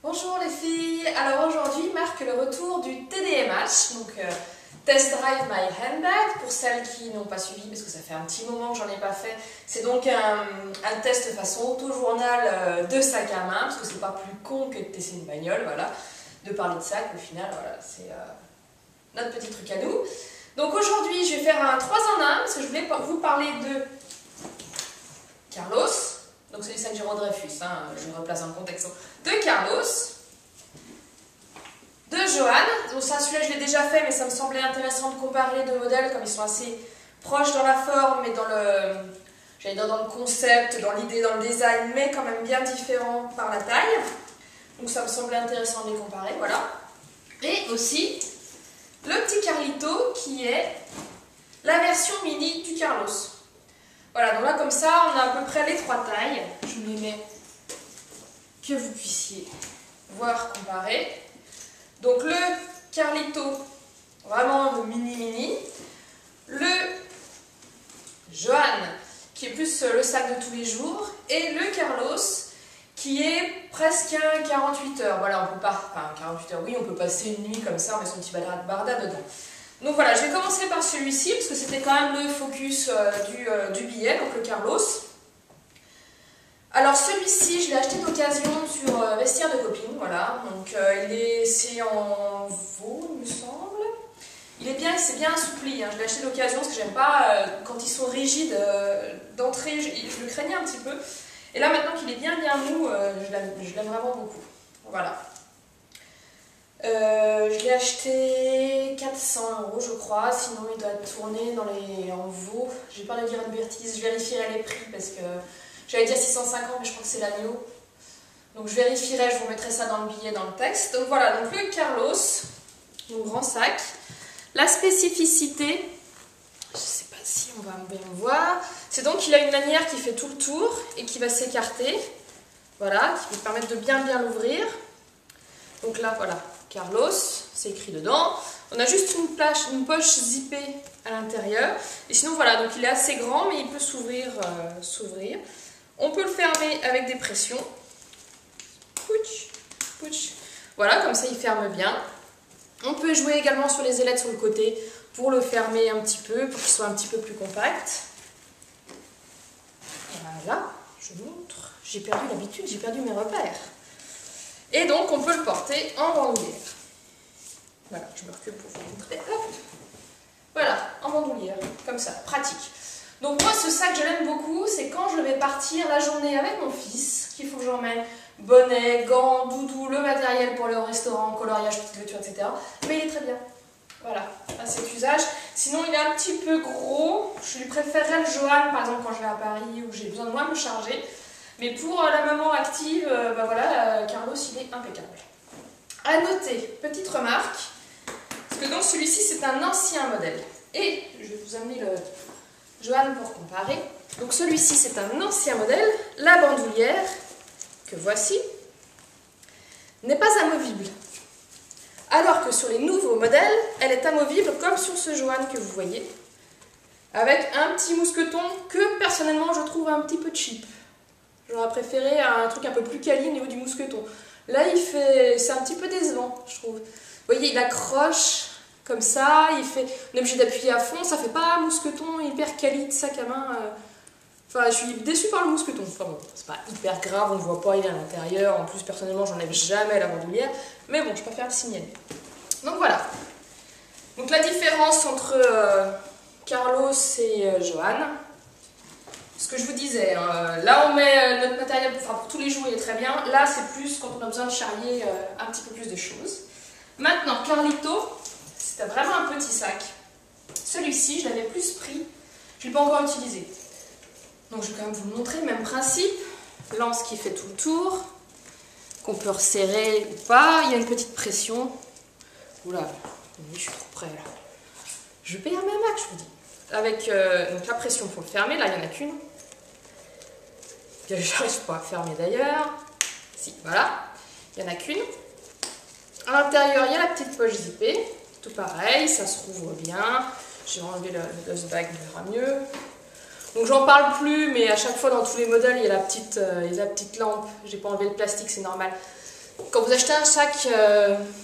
Bonjour les filles, alors aujourd'hui marque le retour du TDMH, donc Test Drive My Handbag, pour celles qui n'ont pas suivi parce que ça fait un petit moment que j'en ai pas fait. C'est donc un test façon auto-journal de sac à main, parce que c'est pas plus con que de tester une bagnole, voilà, de parler de sac, au final, voilà, c'est notre petit truc à nous. Donc aujourd'hui je vais faire un 3 en 1, parce que je voulais vous parler de Carlos. Donc c'est du San Giro Dreyfus, hein, je me replace dans le contexte. De Carlos, de Johan, donc ça celui-là je l'ai déjà fait, mais ça me semblait intéressant de comparer les deux modèles, comme ils sont assez proches dans la forme et dans le, j'allais dire dans le concept, dans l'idée, dans le design, mais quand même bien différents par la taille. Donc ça me semblait intéressant de les comparer, voilà. Et aussi le petit Carlito qui est la version mini du Carlos. Voilà, donc là comme ça, on a à peu près les trois tailles. Je vous les mets que vous puissiez voir, comparer. Donc le Carlito, vraiment le mini-mini. Le Johan, qui est plus le sac de tous les jours. Et le Carlos, qui est presque un 48 heures. Voilà, on peut pas, enfin 48 heures, oui, on peut passer une nuit comme ça, on met son petit barda dedans. Donc voilà, je vais commencer par celui-ci, parce que c'était quand même le focus du billet, donc le Carlos. Alors celui-ci, je l'ai acheté d'occasion sur Vestiaire de Copine, voilà. Donc c'est en veau, il me semble. Il est bien, c'est bien assoupli, hein. Je l'ai acheté d'occasion, parce que j'aime pas, quand ils sont rigides d'entrée, je le craignais un petit peu. Et là, maintenant qu'il est bien mou, je l'aime vraiment beaucoup. Voilà. Je l'ai acheté 400 €, je crois, sinon il doit tourner en veau. J'ai peur de dire une bêtise, je vérifierai les prix parce que j'allais dire 650, mais je crois que c'est l'agneau. Donc je vérifierai, je vous mettrai ça dans le billet, dans le texte. Donc voilà, donc le Carlos, mon grand sac. La spécificité, je ne sais pas si on va bien voir, c'est donc qu'il a une lanière qui fait tout le tour et qui va s'écarter. Voilà, qui va permettre de bien l'ouvrir. Donc là, voilà. Carlos, c'est écrit dedans. On a juste une poche zippée à l'intérieur. Et sinon, voilà, donc il est assez grand, mais il peut s'ouvrir. On peut le fermer avec des pressions. Pouch, pouch. Voilà, comme ça, il ferme bien. On peut jouer également sur les ailettes sur le côté pour le fermer un petit peu, pour qu'il soit un petit peu plus compact. Voilà, je vous montre. J'ai perdu l'habitude, j'ai perdu mes repères. Et donc, on peut le porter en bandoulière. Voilà, je me recule pour vous montrer. Hop. Voilà, en bandoulière, comme ça, pratique. Donc moi, ce sac, je l'aime beaucoup. C'est quand je vais partir la journée avec mon fils, qu'il faut que j'emmène bonnet, gants, doudou, le matériel pour aller au restaurant, coloriage, petite voiture, etc. Mais il est très bien. Voilà, à cet usage. Sinon, il est un petit peu gros. Je lui préférerais le Johan, par exemple, quand je vais à Paris, où j'ai besoin de moins me charger. Mais pour la maman active, bah voilà, Carlos il est impeccable. A noter, petite remarque, parce que dans celui-ci c'est un ancien modèle. Et je vais vous amener le Johan pour comparer. Donc celui-ci c'est un ancien modèle. La bandoulière, que voici, n'est pas amovible. Alors que sur les nouveaux modèles, elle est amovible comme sur ce Johan que vous voyez. Avec un petit mousqueton que personnellement je trouve un petit peu cheap. J'aurais préféré un truc un peu plus quali au niveau du mousqueton. Là, c'est un petit peu décevant, je trouve. Vous voyez, il accroche comme ça, on est obligé d'appuyer à fond, ça fait pas un mousqueton hyper quali de sac à main. Enfin, je suis déçue par le mousqueton. Enfin bon, c'est pas hyper grave, on ne voit pas, il est à l'intérieur. En plus, personnellement, j'enlève jamais la bandoulière. Mais bon, je préfère le signaler. Donc voilà. Donc la différence entre Carlos et Johan. Ce que je vous disais, là on met notre matériel pour tous les jours, il est très bien. Là c'est plus quand on a besoin de charrier un petit peu plus de choses. Maintenant, Carlito, c'était vraiment un petit sac. Celui-ci, je l'avais plus pris, je ne l'ai pas encore utilisé. Donc je vais quand même vous le montrer, même principe. Lance qui fait tout le tour, qu'on peut resserrer ou pas. Il y a une petite pression. Oula, je suis trop près là. Je perds mes max, je vous dis. Avec donc la pression pour le fermer, là il n'y en a qu'une. J'arrive pas à fermer d'ailleurs. Si, voilà. Il n'y en a qu'une. À l'intérieur, il y a la petite poche zippée. Tout pareil, ça se rouvre bien. J'ai enlevé le dust bag, on verra mieux. Donc j'en parle plus, mais à chaque fois dans tous les modèles, il y a la petite lampe. J'ai pas enlevé le plastique, c'est normal. Quand vous achetez un sac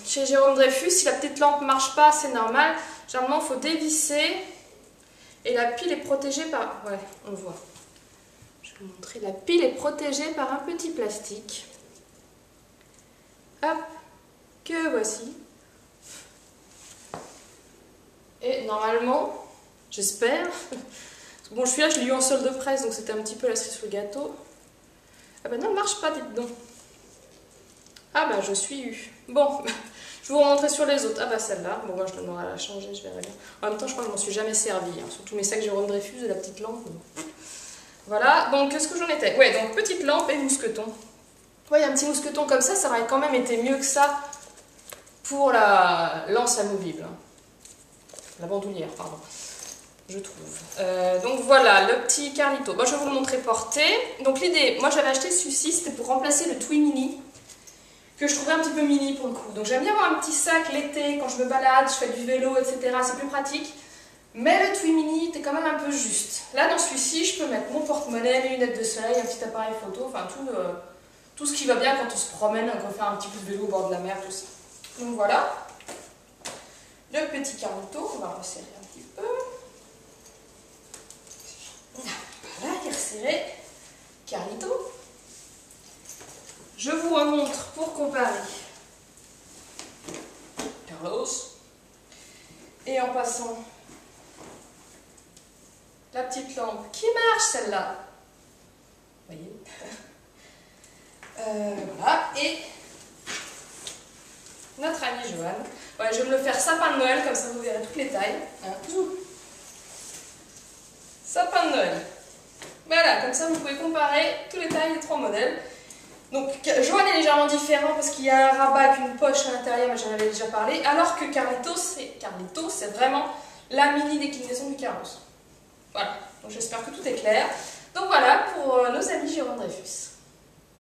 chez Jérôme Dreyfus, si la petite lampe ne marche pas, c'est normal. Généralement, il faut dévisser. Et la pile est protégée par... Ouais, on le voit. Je vais vous montrer. La pile est protégée par un petit plastique. Hop, que voici. Et normalement, j'espère... Bon, celui-là, je l'ai eu en solde de presse, donc c'était un petit peu la cerise sur le gâteau. Ah ben non, elle marche pas, dites donc. Ah bah je suis eu. Bon, je vais vous remontrer sur les autres. Ah bah celle-là, bon moi je devrais la changer, je verrai bien. En même temps je crois que je m'en suis jamais servi, hein. Sur tous mes sacs Jérôme Dreyfus de la petite lampe. Voilà, donc qu'est-ce que j'en étais? Ouais, donc petite lampe et mousqueton. Ouais, un petit mousqueton comme ça aurait quand même été mieux que ça pour la lance amovible. La bandoulière, pardon. Je trouve. Donc voilà, le petit Carlito. Bon, je vais vous le montrer porté. Donc l'idée, moi j'avais acheté celui-ci, c'était pour remplacer le Twi Mini, que je trouvais un petit peu mini pour le coup. Donc j'aime bien avoir un petit sac l'été, quand je me balade, je fais du vélo, etc. C'est plus pratique. Mais le Twi Mini était quand même un peu juste. Là, dans celui-ci, je peux mettre mon porte-monnaie, mes lunettes de soleil, un petit appareil photo, enfin tout ce qui va bien quand on se promène, quand on fait un petit peu de vélo au bord de la mer, tout ça. Donc voilà. Le petit Carlito, on va resserrer un petit peu. Voilà, il est resserré. Carlito. Je vous remontre pour comparer Carlos. Et en passant la petite lampe qui marche celle-là. Vous voyez. Voilà. Et notre amie Joanne. Ouais, je vais me le faire sapin de Noël, comme ça vous verrez toutes les tailles. Hein. Sapin de Noël. Voilà, comme ça vous pouvez comparer tous les tailles des trois modèles. Donc Joanne est légèrement différent parce qu'il y a un rabat avec une poche à l'intérieur, mais j'en avais déjà parlé, alors que Carlito c'est vraiment la mini déclinaison du Carlos. Voilà, donc j'espère que tout est clair. Donc voilà pour nos amis Jérôme Dreyfus.